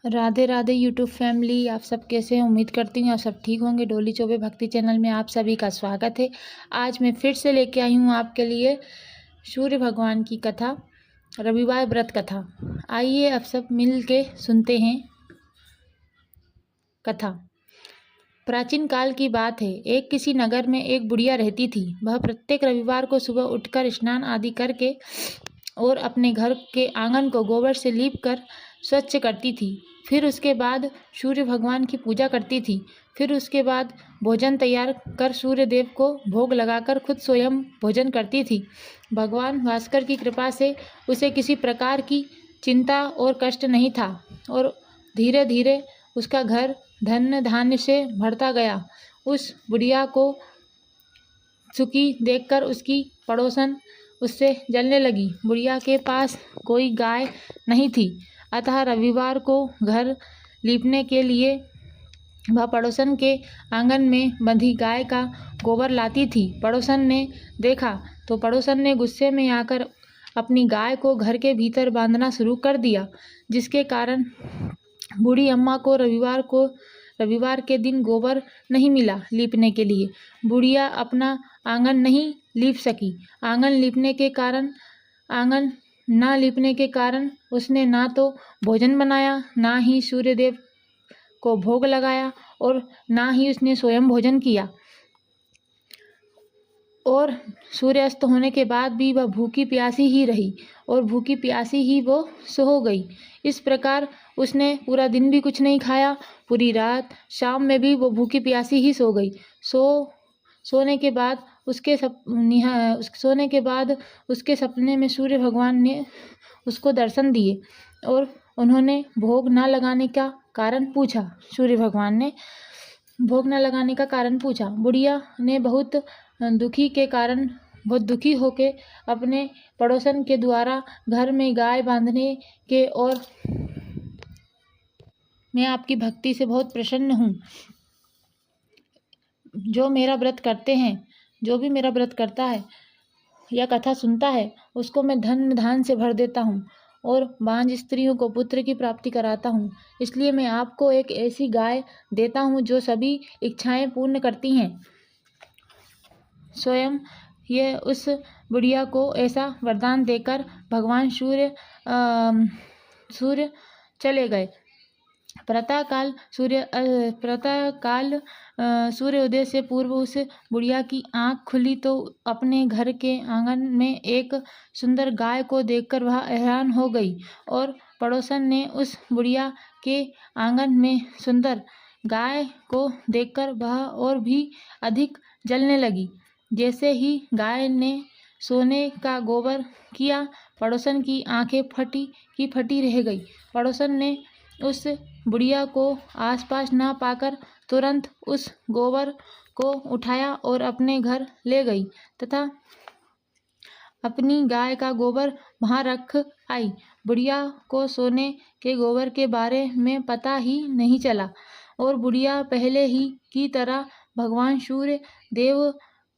Radhe Radhe YouTube family. आप सब कैसे हैं? उम्मीद करती हूँ आप सब ठीक होंगे। डोली चौबे भक्ति चैनल में आप सभी का स्वागत है। आज मैं फिर से लेके आई हूँ आपके लिए सूर्य भगवान की कथा, रविवार व्रत कथा। आइए अब सब मिल के सुनते हैं कथा। प्राचीन काल की बात है। एक किसी नगर में एक बुढ़िया रहती थी। वह प्रत्येक रविवार को सुबह उठकर स्नान आदि करके और अपने घर के आंगन को गोबर से लीप कर स्वच्छ करती थी। फिर उसके बाद सूर्य भगवान की पूजा करती थी। फिर उसके बाद भोजन तैयार कर सूर्य देव को भोग लगाकर खुद स्वयं भोजन करती थी। भगवान भास्कर की कृपा से उसे किसी प्रकार की चिंता और कष्ट नहीं था और धीरे धीरे उसका घर धन धान्य से भरता गया। उस बुढ़िया को सुखी देखकर उसकी पड़ोसन उससे जलने लगी। बुढ़िया के पास कोई गाय नहीं थी, अतः रविवार को घर लीपने के लिए वह पड़ोसन के आंगन में बंधी गाय का गोबर लाती थी। पड़ोसन ने देखा तो पड़ोसन ने गुस्से में आकर अपनी गाय को घर के भीतर बांधना शुरू कर दिया, जिसके कारण बूढ़ी अम्मा को रविवार के दिन गोबर नहीं मिला लीपने के लिए। बुढ़िया अपना आंगन नहीं लीप सकी। आंगन ना लीपने के कारण उसने ना तो भोजन बनाया, ना ही सूर्यदेव को भोग लगाया और ना ही उसने स्वयं भोजन किया। और सूर्यास्त होने के बाद भी वह भूखी प्यासी ही रही और भूखी प्यासी ही वो सो गई। इस प्रकार उसने पूरा दिन भी कुछ नहीं खाया, पूरी रात, शाम में भी वो भूखी प्यासी ही सो गई। सोने के बाद उसके सपने में सूर्य भगवान ने उसको दर्शन दिए और उन्होंने भोग न लगाने का कारण पूछा। सूर्य भगवान ने भोग न लगाने का कारण पूछा। बुढ़िया ने बहुत दुखी होके अपने पड़ोसन के द्वारा घर में गाय बांधने के और मैं आपकी भक्ति से बहुत प्रसन्न हूँ। जो भी मेरा व्रत करता है या कथा सुनता है, उसको मैं धन धान से भर देता हूँ और बांझ स्त्रियों को पुत्र की प्राप्ति कराता हूँ। इसलिए मैं आपको एक ऐसी गाय देता हूँ जो सभी इच्छाएं पूर्ण करती हैं। स्वयं ये उस बुढ़िया को ऐसा वरदान देकर भगवान सूर्य चले गए। प्रातःकाल सूर्योदय से पूर्व उस बुढ़िया की आंख खुली तो अपने घर के आंगन में एक सुंदर गाय को देखकर वह हैरान हो गई और पड़ोसन ने उस बुढ़िया के आंगन में सुंदर गाय को देखकर वह और भी अधिक जलने लगी। जैसे ही गाय ने सोने का गोबर किया, पड़ोसन की आंखें फटी रह गई। पड़ोसन ने उस बुढ़िया को आसपास ना पाकर तुरंत उस गोबर को उठाया और अपने घर ले गई तथा अपनी गाय का गोबर वहां रख आई। बुढ़िया को सोने के गोबर के बारे में पता ही नहीं चला और बुढ़िया पहले ही की तरह भगवान सूर्य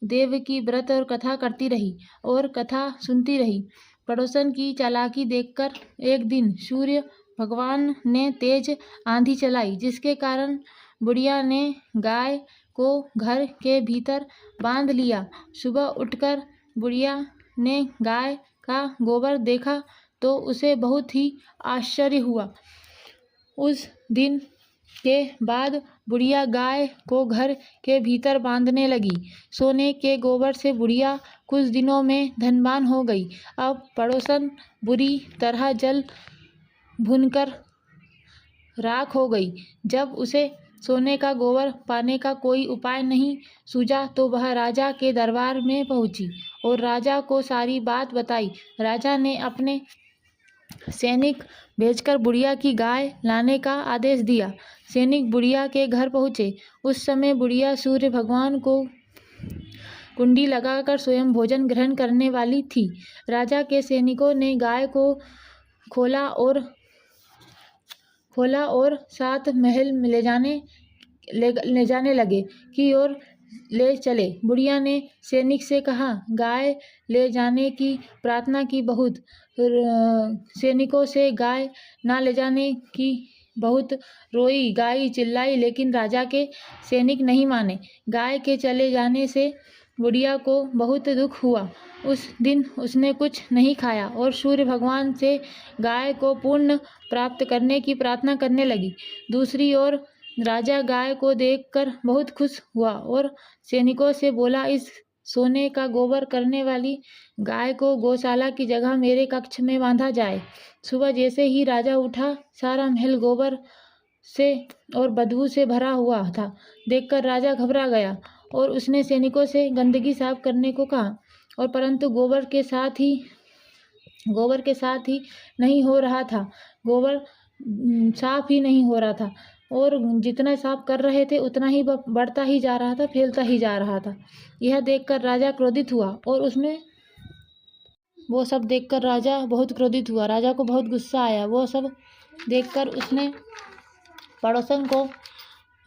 देव की व्रत और कथा करती रही और कथा सुनती रही। पड़ोसन की चालाकी देखकर एक दिन सूर्य भगवान ने तेज आंधी चलाई, जिसके कारण बुढ़िया ने गाय को घर के भीतर बांध लिया। सुबह उठकर बुढ़िया ने गाय का गोबर देखा तो उसे बहुत ही आश्चर्य हुआ। उस दिन के बाद बुढ़िया गाय को घर के भीतर बांधने लगी। सोने के गोबर से बुढ़िया कुछ दिनों में धनवान हो गई। अब पड़ोसन बुरी तरह जल भुनकर राख हो गई। जब उसे सोने का गोबर पाने का कोई उपाय नहीं सूझा तो वह राजा के दरबार में पहुंची और राजा को सारी बात बताई। राजा ने अपने सैनिक भेजकर बुढ़िया की गाय लाने का आदेश दिया। सैनिक बुढ़िया के घर पहुंचे। उस समय बुढ़िया सूर्य भगवान को कुंडी लगाकर स्वयं भोजन ग्रहण करने वाली थी। राजा के सैनिकों ने गाय को खोला और साथ महल में ले जाने लगे की ओर ले चले। बुढ़िया ने सैनिक से कहा, गाय ले जाने की प्रार्थना की बहुत। सैनिकों से गाय ना ले जाने की बहुत रोई, गाई, चिल्लाई, लेकिन राजा के सैनिक नहीं माने। गाय के चले जाने से बुढ़िया को बहुत दुख हुआ। उस दिन उसने कुछ नहीं खाया और सूर्य भगवान से गाय को पुण्य प्राप्त करने की प्रार्थना करने लगी। दूसरी ओर राजा गाय को देखकर बहुत खुश हुआ और सैनिकों से बोला, इस सोने का गोबर करने वाली गाय को गौशाला की जगह मेरे कक्ष में बांधा जाए। सुबह जैसे ही राजा उठा, सारा महल गोबर से और बदबू से भरा हुआ था। देखकर राजा घबरा गया और उसने सैनिकों से गंदगी साफ करने को कहा, और परंतु गोबर के साथ ही नहीं हो रहा था। गोबर साफ ही नहीं हो रहा था और जितना साफ कर रहे थे उतना ही बढ़ता ही जा रहा था, फैलता ही जा रहा था। यह देखकर राजा क्रोधित हुआ और वो सब देखकर राजा बहुत क्रोधित हुआ। राजा को बहुत गुस्सा आया। वो सब देखकर उसने पड़ोसन को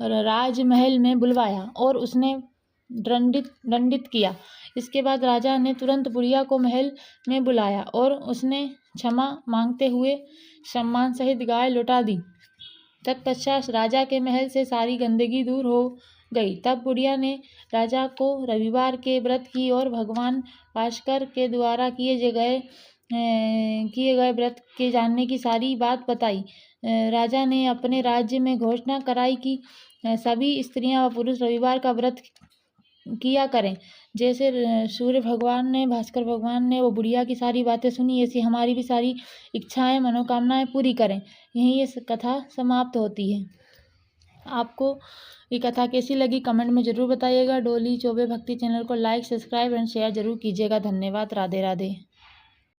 राजमहल में बुलवाया और उसने दंडित किया। इसके बाद राजा ने तुरंत बुढ़िया को महल में बुलाया और उसने क्षमा मांगते हुए सम्मान सहित गाय लौटा दी। तत्पश्चात राजा के महल से सारी गंदगी दूर हो गई। तब बुढ़िया ने राजा को रविवार के व्रत की और भगवान भास्कर के द्वारा किए गए व्रत के जानने की सारी बात बताई। राजा ने अपने राज्य में घोषणा कराई कि सभी स्त्रियां व पुरुष रविवार का व्रत किया करें। जैसे सूर्य भगवान ने, भास्कर भगवान ने वो बुढ़िया की सारी बातें सुनी, ऐसी हमारी भी सारी इच्छाएं, मनोकामनाएं पूरी करें। यहीं ये कथा समाप्त होती है। आपको ये कथा कैसी लगी कमेंट में ज़रूर बताइएगा। डोली चौबे भक्ति चैनल को लाइक, सब्सक्राइब एंड शेयर जरूर कीजिएगा। धन्यवाद। राधे राधे।